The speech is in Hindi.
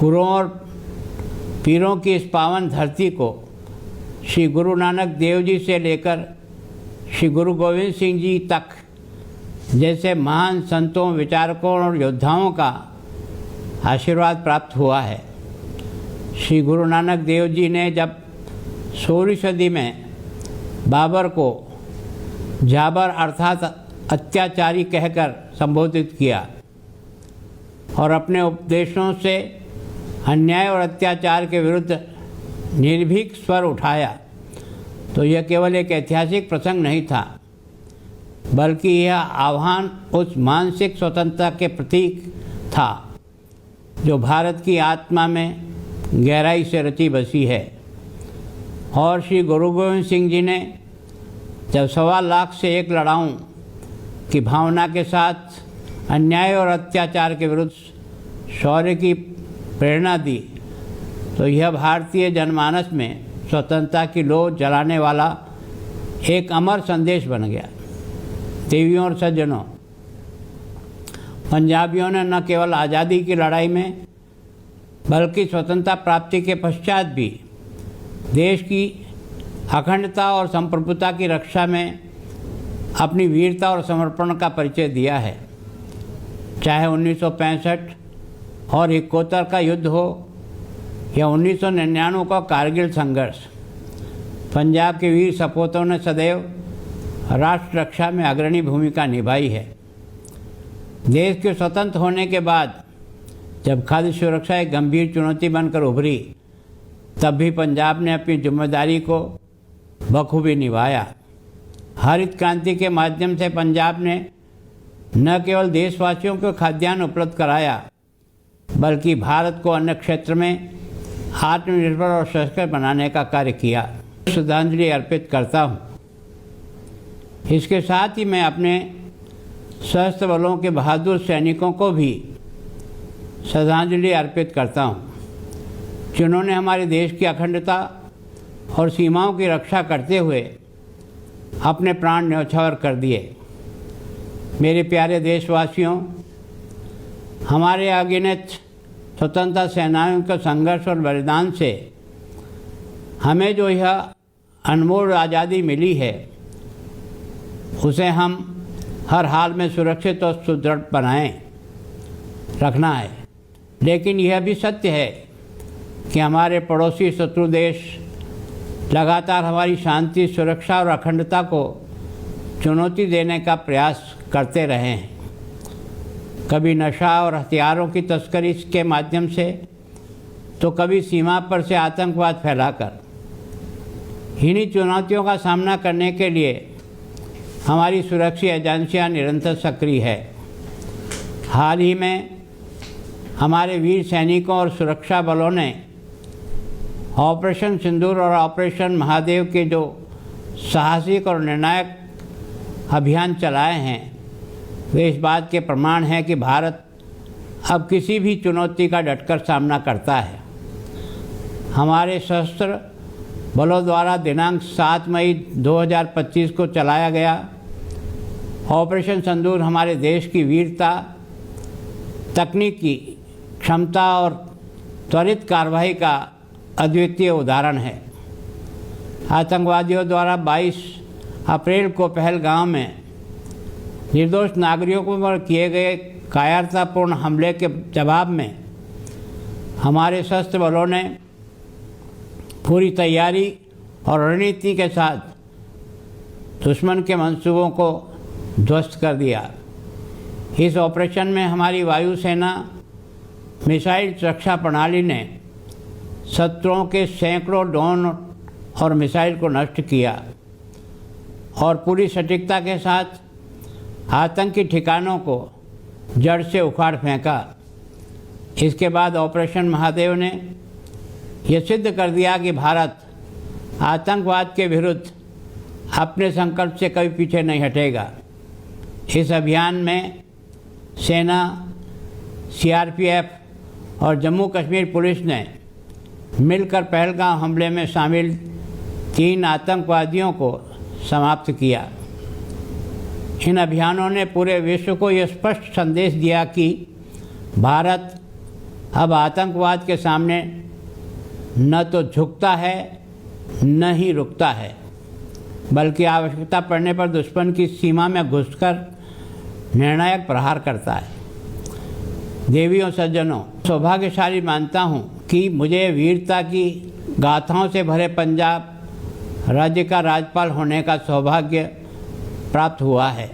गुरुओं और पीरों की इस पावन धरती को श्री गुरु नानक देव जी से लेकर श्री गुरु गोविंद सिंह जी तक जैसे महान संतों, विचारकों और योद्धाओं का आशीर्वाद प्राप्त हुआ है। श्री गुरु नानक देव जी ने जब 16वीं सदी में बाबर को जाबर अर्थात अत्याचारी कहकर संबोधित किया और अपने उपदेशों से अन्याय और अत्याचार के विरुद्ध निर्भीक स्वर उठाया, तो यह केवल एक ऐतिहासिक प्रसंग नहीं था, बल्कि यह आह्वान उस मानसिक स्वतंत्रता के प्रतीक था जो भारत की आत्मा में गहराई से रची बसी है। और श्री गुरु गोविंद सिंह जी ने जब 1.25 लाख से एक लड़ाऊं की भावना के साथ अन्याय और अत्याचार के विरुद्ध शौर्य की प्रेरणा दी, तो यह भारतीय जनमानस में स्वतंत्रता की लौ जलाने वाला एक अमर संदेश बन गया। देवियों और सज्जनों, पंजाबियों ने न केवल आज़ादी की लड़ाई में बल्कि स्वतंत्रता प्राप्ति के पश्चात भी देश की अखंडता और संप्रभुता की रक्षा में अपनी वीरता और समर्पण का परिचय दिया है। चाहे 1965 और 71 का युद्ध हो या 1999 का कारगिल संघर्ष, पंजाब के वीर सपूतों ने सदैव राष्ट्र रक्षा में अग्रणी भूमिका निभाई है। देश के स्वतंत्र होने के बाद जब खाद्य सुरक्षा एक गंभीर चुनौती बनकर उभरी, तब भी पंजाब ने अपनी जिम्मेदारी को बखूबी निभाया। हरित क्रांति के माध्यम से पंजाब ने न केवल देशवासियों को खाद्यान्न उपलब्ध कराया, बल्कि भारत को अन्य क्षेत्र में आत्मनिर्भर और सशक्त बनाने का कार्य किया। श्रद्धांजलि अर्पित करता हूँ। इसके साथ ही मैं अपने सशस्त्र बलों के बहादुर सैनिकों को भी श्रद्धांजलि अर्पित करता हूँ, जिन्होंने हमारे देश की अखंडता और सीमाओं की रक्षा करते हुए अपने प्राण न्यौछावर कर दिए। मेरे प्यारे देशवासियों, हमारे अगिनत स्वतंत्रता सेनानियों के संघर्ष और बलिदान से हमें जो यह अनमोल आज़ादी मिली है, उसे हम हर हाल में सुरक्षित और सुदृढ़ बनाए रखना है। लेकिन यह भी सत्य है कि हमारे पड़ोसी शत्रु देश लगातार हमारी शांति, सुरक्षा और अखंडता को चुनौती देने का प्रयास करते रहे हैं। कभी नशा और हथियारों की तस्करी के माध्यम से, तो कभी सीमा पर से आतंकवाद फैलाकर। इन्हीं चुनौतियों का सामना करने के लिए हमारी सुरक्षा एजेंसियां निरंतर सक्रिय है। हाल ही में हमारे वीर सैनिकों और सुरक्षा बलों ने ऑपरेशन सिंदूर और ऑपरेशन महादेव के जो साहसिक और निर्णायक अभियान चलाए हैं, वे इस बात के प्रमाण हैं कि भारत अब किसी भी चुनौती का डटकर सामना करता है। हमारे सशस्त्र बलों द्वारा दिनांक 7 मई 2025 को चलाया गया ऑपरेशन सिंदूर हमारे देश की वीरता, तकनीकी क्षमता और त्वरित कार्रवाई का अद्वितीय उदाहरण है। आतंकवादियों द्वारा 22 अप्रैल को पहलगाम में निर्दोष नागरिकों पर किए गए कायरतापूर्ण हमले के जवाब में हमारे सशस्त्र बलों ने पूरी तैयारी और रणनीति के साथ दुश्मन के मंसूबों को ध्वस्त कर दिया। इस ऑपरेशन में हमारी वायुसेना मिसाइल सुरक्षा प्रणाली ने शत्रुओं के सैकड़ों ड्रोन और मिसाइल को नष्ट किया और पूरी सटीकता के साथ आतंकी ठिकानों को जड़ से उखाड़ फेंका। इसके बाद ऑपरेशन महादेव ने यह सिद्ध कर दिया कि भारत आतंकवाद के विरुद्ध अपने संकल्प से कभी पीछे नहीं हटेगा। इस अभियान में सेना, सीआरपीएफ और जम्मू कश्मीर पुलिस ने मिलकर पहलगाम हमले में शामिल 3 आतंकवादियों को समाप्त किया। इन अभियानों ने पूरे विश्व को यह स्पष्ट संदेश दिया कि भारत अब आतंकवाद के सामने न तो झुकता है न ही रुकता है, बल्कि आवश्यकता पड़ने पर दुश्मन की सीमा में घुसकर निर्णायक प्रहार करता है। देवियों सज्जनों, सौभाग्यशाली मानता हूँ कि मुझे वीरता की गाथाओं से भरे पंजाब राज्य का राज्यपाल होने का सौभाग्य प्राप्त हुआ है।